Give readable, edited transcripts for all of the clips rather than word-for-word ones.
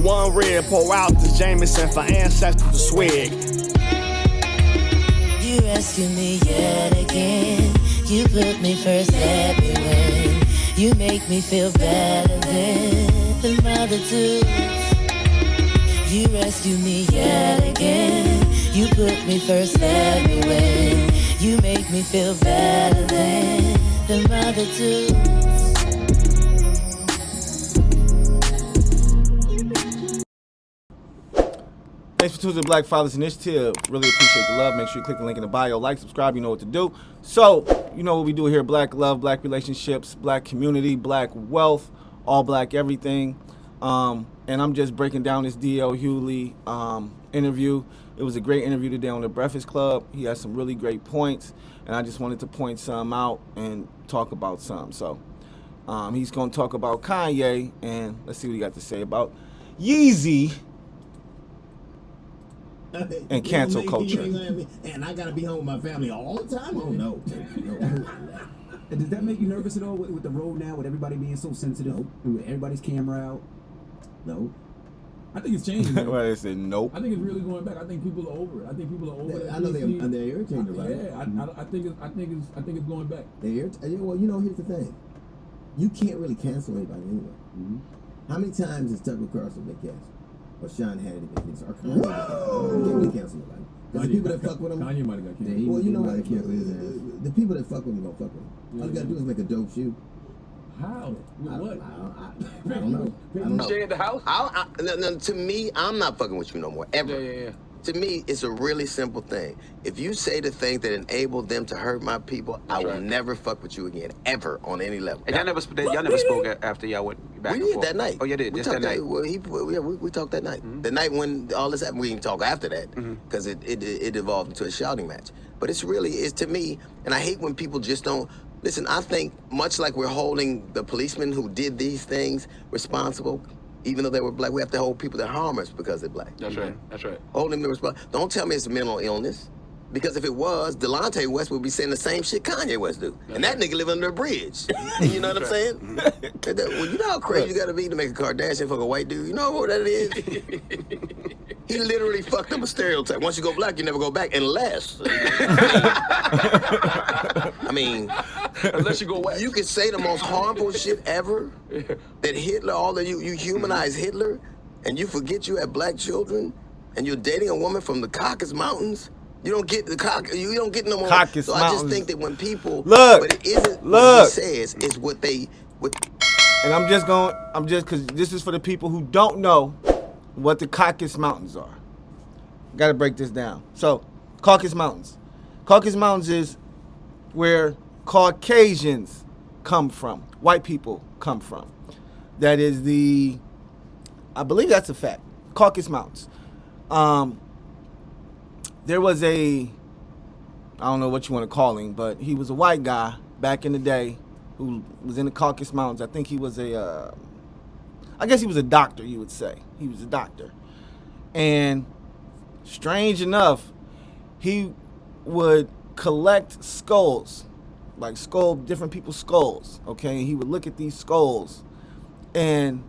one red, pour out the Jameson for ancestors to swig. You rescue me yet again. You put me first everywhere. You make me feel better than the mother dudes. You rescue me yet again. You put me first everywhere. You make me feel better than the mother dudes. Thanks for tuning to the Black Fathers Initiative. Really appreciate the love. Make sure you click the link in the bio. Like, subscribe. You know what to do. So, you know what we do here. Black love, black relationships, black community, black wealth, all black everything. And I'm just breaking down this D.L. Hughley interview. It was a great interview today on the Breakfast Club. He has some really great points. And I just wanted to point some out and talk about some. So, he's going to talk about Kanye. And let's see what he got to say about Yeezy and cancel culture. And I gotta be home with my family all the time? Oh no. Does that make you nervous at all with the road now, with everybody being so sensitive, with everybody's camera out? No. I think it's changing. Well, they said nope. I think it's really going back. I think people are over it. I think people are over it. I know they're irritated about it. Yeah, I think it's going back. They're irritated. Well, you know, here's the thing. You can't really cancel anybody anyway. Mm-hmm. How many times has Tucker Carlson been canceled? Or Sean Hannity been canceled? Or Kanye been canceled? You can't really cancel nobody. Because the people that fuck with him... Kanye might have got canceled. Well, you know what? The people that fuck with him gonna fuck with him. All you gotta do is make a dope shoe. How? With what? I don't know. I don't know. Stay at the house? No, to me, I'm not fucking with you no more, ever. Yeah. To me, it's a really simple thing. If you say the things that enable them to hurt my people, I will never fuck with you again, ever, on any level. And y'all never spoke after y'all went back and forth? We did that night. Oh, you did? Just that night? Well, we talked that night. Mm-hmm. The night when all this happened, we didn't talk after that, because it evolved into a shouting match. But it's to me, and I hate when people just don't, listen, I think much like we're holding the policemen who did these things responsible, even though they were black, we have to hold people that harm us because they're black. That's right. That's right. Hold them responsible. Don't tell me it's mental illness. Because if it was, Delonte West would be saying the same shit Kanye West do. And that nigga live under a bridge. You know what I'm saying? Well, you know how crazy you gotta be to make a Kardashian fuck a white dude? You know what that is? He literally fucked up a stereotype. Once you go black, you never go back unless. I mean, unless you go white. You could say the most harmful shit ever. That Hitler, all of you humanize Hitler, and you forget you have black children, and you're dating a woman from the Caucasus Mountains. You don't get you don't get no more. Caucasus so Mountains. I just think that when people but it isn't what he says, it's what they And I'm just because this is for the people who don't know what the Caucasus Mountains are. Got to break this down. So, Caucasus Mountains. Caucasus Mountains is where Caucasians come from. White people come from. That is I believe that's a fact. Caucasus Mountains. There was I don't know what you want to call him, but he was a white guy back in the day who was in the Caucasus Mountains. I think he was I guess he was a doctor, you would say. He was a doctor. And strange enough, he would collect skulls, like different people's skulls, okay? And he would look at these skulls, and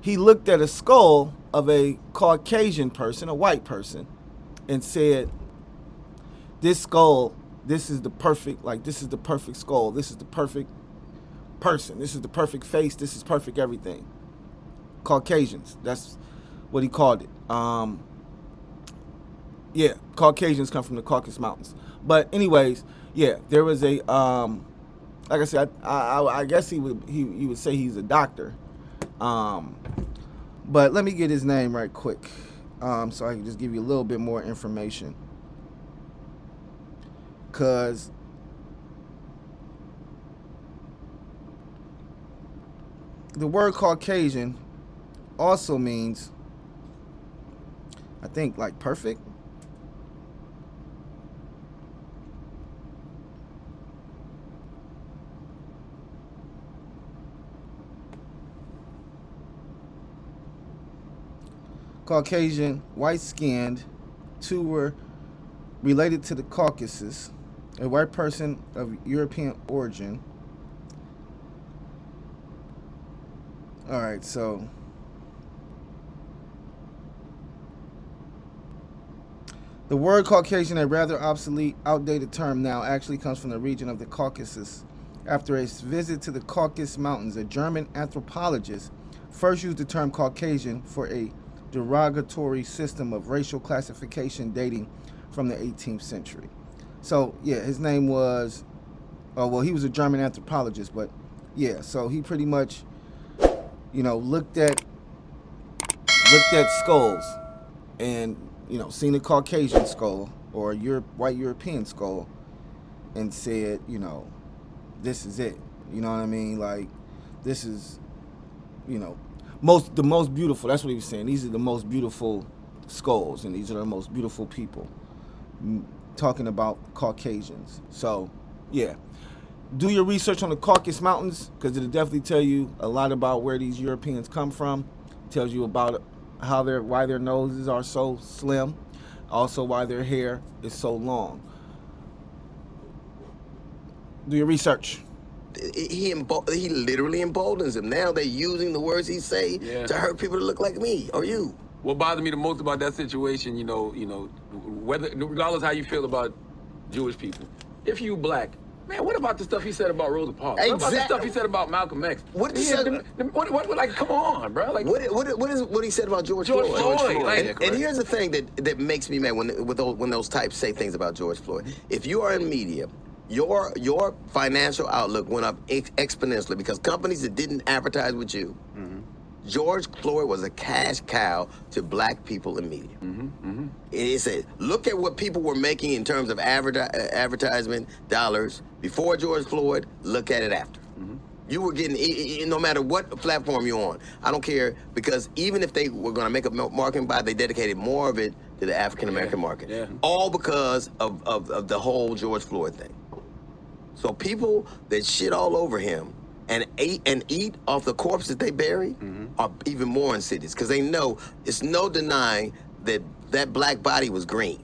he looked at a skull of a Caucasian person, a white person, and said, this skull, this is the perfect skull. This is the perfect person. This is the perfect face. This is perfect everything. Caucasians, that's what he called it. Yeah, Caucasians come from the Caucasus Mountains. But anyways, yeah, there was like I said, I guess he would say he's a doctor. But let me get his name right quick. So I can just give you a little bit more information. Because the word Caucasian also means, I think, like perfect. Caucasian, white-skinned, two were related to the Caucasus, a white person of European origin. All right, so The word Caucasian, a rather obsolete, outdated term now, actually comes from the region of the Caucasus. After a visit to the Caucasus Mountains, a German anthropologist first used the term Caucasian for a derogatory system of racial classification dating from the 18th century. So, yeah, his name was, he was a German anthropologist, but yeah, so he pretty much, looked at skulls and, seen a Caucasian skull or a white European skull and said, this is it. You know what I mean? Like, this is, the most beautiful. That's what he was saying. These are the most beautiful skulls and these are the most beautiful people. Talking about Caucasians. So, yeah. Do your research on the Caucasus Mountains because it'll definitely tell you a lot about where these Europeans come from. It tells you about why their noses are so slim, also why their hair is so long. Do your research. He literally emboldens them. Now they're using the words he say to hurt people that look like me or you. What bothered me the most about that situation, whether regardless how you feel about Jewish people, if you black, man, what about the stuff he said about Rosa Parks? What about the stuff he said about Malcolm X? What he said? Like, come on, bro. Like, what he said about George Floyd? Like, and here's the thing that makes me mad when those types say things about George Floyd. If you are in media, your financial outlook went up exponentially because companies that didn't advertise with you. George Floyd was a cash cow to black people in media. It said, look at what people were making in terms of advertisement dollars before George Floyd, look at it after. You were getting, no matter what platform you're on, I don't care, because even if they were going to make a marketing buy, they dedicated more of it to the African-American market. All because of the whole George Floyd thing. So people that shit all over him and eat off the corpse that they bury are even more insidious because they know it's no denying that black body was green.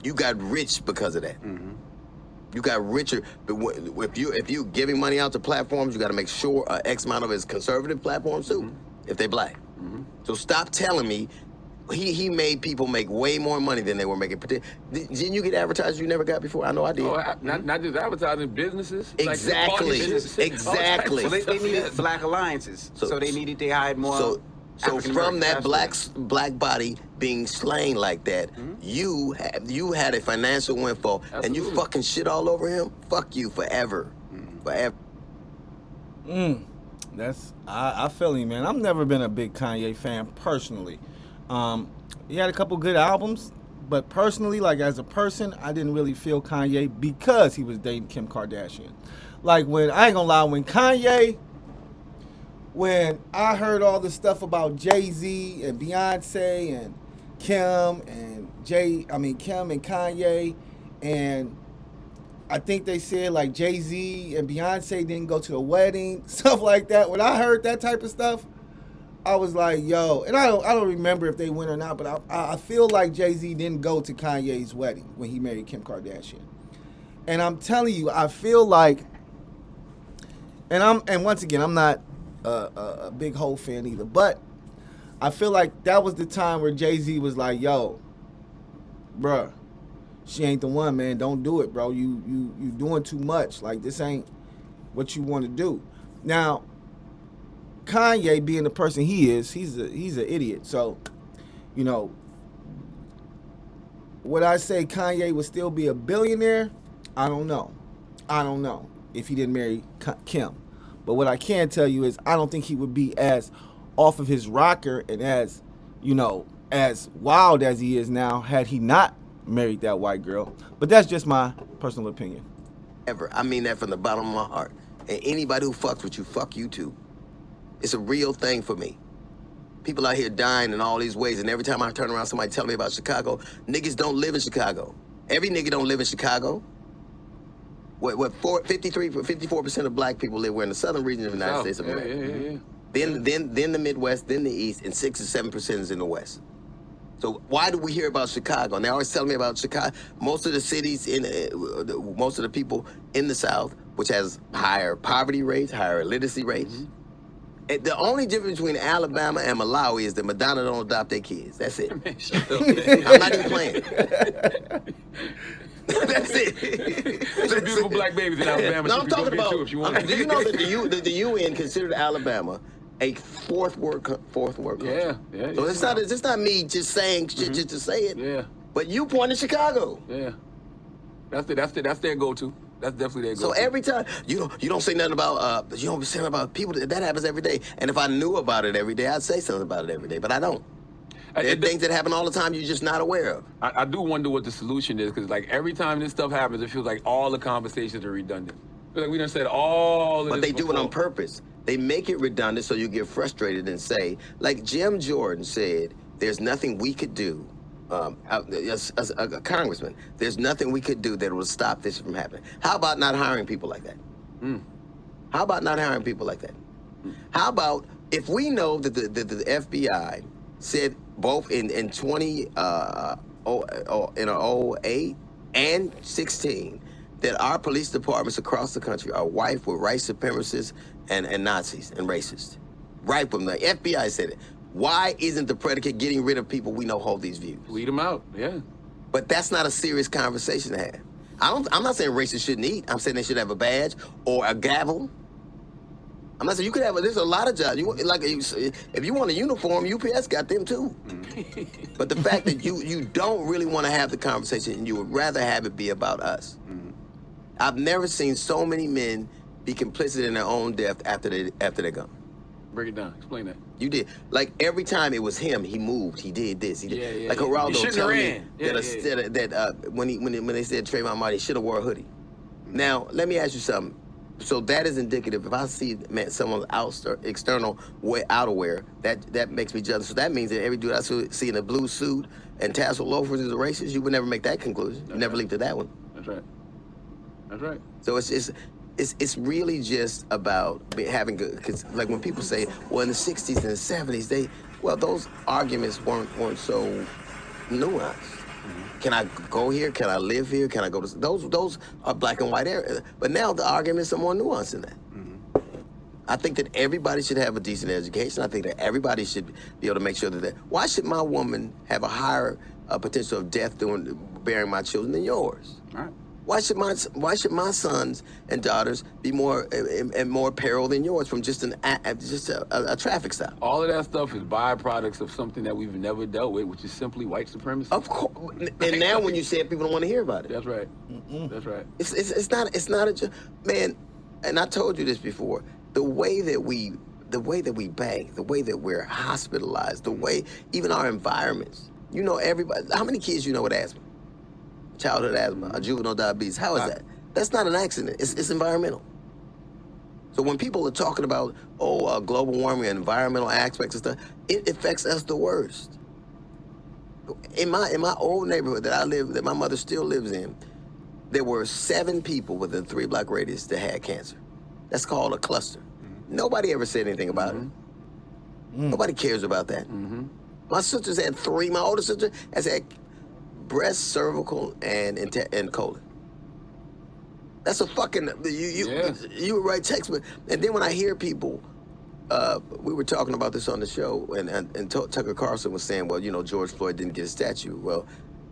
You got rich because of that. You got richer. But if you giving money out to platforms, you got to make sure X amount of it is conservative platforms too, if they black. So stop telling me he made people make way more money than they were making. Didn't you get advertisers you never got before? I know I did. Not just advertising, businesses. Exactly. Exactly. Well, they needed black alliances, so they needed to hide more. So from that black body being slain like that, you had a financial windfall, and you fucking shit all over him. Fuck you forever, forever. I feel you, man. I've never been a big Kanye fan personally. He had a couple good albums, but personally, like as a person, I didn't really feel Kanye because he was dating Kim Kardashian. Like when I heard all the stuff about Jay-Z and Beyonce and Kim and Kanye, and I think they said like Jay-Z and Beyonce didn't go to the wedding, stuff like that. When I heard that type of stuff, I was like, yo, and I don't remember if they went or not, but I feel like Jay-Z didn't go to Kanye's wedding when he married Kim Kardashian. And I'm telling you, I feel like, and once again, I'm not a big Hov fan either, but I feel like that was the time where Jay-Z was like, yo, bruh, she ain't the one, man. Don't do it, bro. You doing too much. Like, this ain't what you want to do. Now, Kanye, being the person he is, he's an idiot. So, would I say Kanye would still be a billionaire? I don't know if he didn't marry Kim. But what I can tell you is I don't think he would be as off of his rocker and as wild as he is now had he not married that white girl. But that's just my personal opinion. Ever. I mean that from the bottom of my heart. And anybody who fucks with you, fuck you too. It's a real thing for me. People out here dying in all these ways, and every time I turn around, somebody tell me about Chicago. Niggas don't live in Chicago. Every nigga don't live in Chicago. 54% of black people live in the southern region of the United States of America. Then the Midwest, then the East, and 6 or 7% is in the West. So why do we hear about Chicago? And they always tell me about Chicago. Most of the cities, most of the people in the South, which has higher poverty rates, higher literacy rates, The only difference between Alabama and Malawi is that Madonna don't adopt their kids. That's it. Man, shut up. I'm not even playing. That's it. There's beautiful black babies in Alabama. No, She I'm could go talking get about. two if she wanted. Do you know that the UN considered Alabama a fourth world country? Yeah. So it's not me just saying shit just to say it. Yeah. But you point in Chicago. Yeah. That's their go-to. That's definitely their go-to. So every time you don't say nothing about people that happens every day. And if I knew about it every day, I'd say something about it every day. But I don't. There are things that happen all the time you're just not aware of. I do wonder what the solution is, because like every time this stuff happens, it feels like all the conversations are redundant. I feel like we done said all of But this they do it on purpose. They make it redundant so you get frustrated and say, like Jim Jordan said, there's nothing we could do. As a congressman, there's nothing we could do that will stop this from happening. How about not hiring people like that? How about not hiring people like that? How about if we know that the FBI said both in 08 and 16 that our police departments across the country are rife with white supremacists and Nazis and racists. Ripe with them. The FBI said it. Why isn't the predicate getting rid of people we know hold these views? Weed them out, yeah. But that's not a serious conversation to have. I'm not saying racists shouldn't eat. I'm saying they should have a badge or a gavel. I'm not saying you could have. There's a lot of jobs. If you want a uniform, UPS got them too. But the fact that you don't really want to have the conversation and you would rather have it be about us. I've never seen so many men be complicit in their own death after they're gone. Break it down. Explain that. You did. Like every time it was him, he moved, he did this, he did. Yeah, like yeah. Geraldo telling me ran. that when they said Trayvon Martin, he should have wore a hoodie. Now, let me ask you something. So that is indicative. If I see someone's external outerwear, that makes me jealous. So that means that every dude I see in a blue suit and tassel loafers is a racist. You would never make that conclusion. You never leap to that one. That's right. That's right. So it's really just about having good. Because like when people say, well, in the '60s and the '70s, those arguments weren't so nuanced. Can I go here? Can I live here? Can I go to those are black and white areas. But now the arguments are more nuanced than that. I think that everybody should have a decent education. I think that everybody should be able to make sure that why should my woman have a higher potential of death bearing my children than yours? All right. Why should my sons and daughters be more in more peril than yours from just a traffic stop? All of that stuff is byproducts of something that we've never dealt with, which is simply white supremacy. Of course. And now when you say it, people don't want to hear about it. That's right. That's right. It's not a man. And I told you this before. The way that we bank, the way that we're hospitalized, the way even our environments. You know everybody. How many kids you know with asthma? Childhood asthma, a juvenile diabetes. How is that? That's not an accident. It's environmental. So when people are talking about global warming and environmental aspects and stuff, it affects us the worst. In my old neighborhood that my mother still lives in, there were 7 people within 3-block radius that had cancer. That's called a cluster. Nobody ever said anything about it. Nobody cares about that. My sister's had 3. My older sister has had breast, cervical, and colon. That's a fucking you would write text, and then when I hear people, we were talking about this on the show, and Tucker Carlson was saying, well, George Floyd didn't get a statue. Well,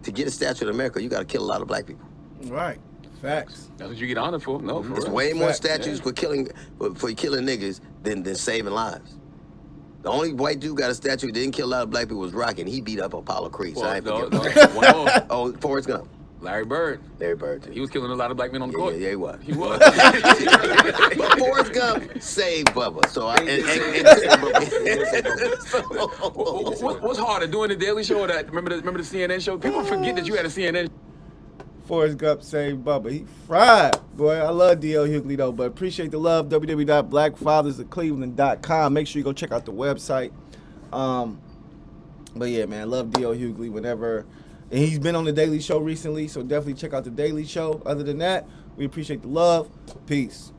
to get a statue in America, you got to kill a lot of black people. Right. Facts. That's what you get honored for. No, for There's real. way more statues for killing niggas than saving lives. The only white dude got a statue that didn't kill a lot of black people was Rocky, and he beat up Apollo Creed. So I ain't forget. One more. Oh, Forrest Gump. Larry Bird. Larry Bird. Too. He was killing a lot of black men on the court. Yeah, he was. He was. But Forrest Gump saved Bubba. So What's harder, doing the Daily Show or that? Remember the CNN show? People forget that you had a CNN. Forrest Gump saved Bubba. He fried, boy. I love D.L. Hughley, though, but appreciate the love. www.blackfathersofcleveland.com. Make sure you go check out the website. But yeah, man, I love D.L. Hughley whenever. And he's been on the Daily Show recently, so definitely check out the Daily Show. Other than that, we appreciate the love. Peace.